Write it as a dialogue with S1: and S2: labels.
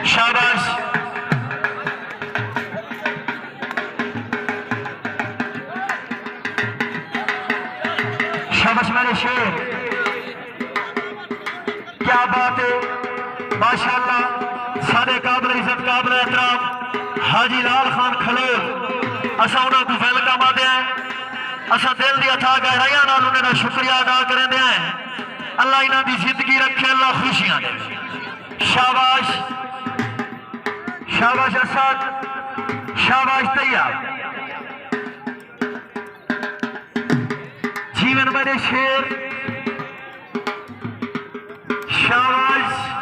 S1: शाबाश शाबाश मेरे शेर, क्या बात है माशाअल्लाह। सारे काबिल इज्जत काबिल एहतराम हाजी लाल खान खलोर, असा उन्होंने वेलकम आते हैं। असा दिल की अथा गहराइया उन्होंने शुक्रिया अदा करेंगे हैं। अल्लाह इन्हों की जिंदगी रखे, अल्लाह खुशियां दे। शाबाश शाबाश असद, शाबाश तैयार। जीवन मेरे शेर, शाबाश।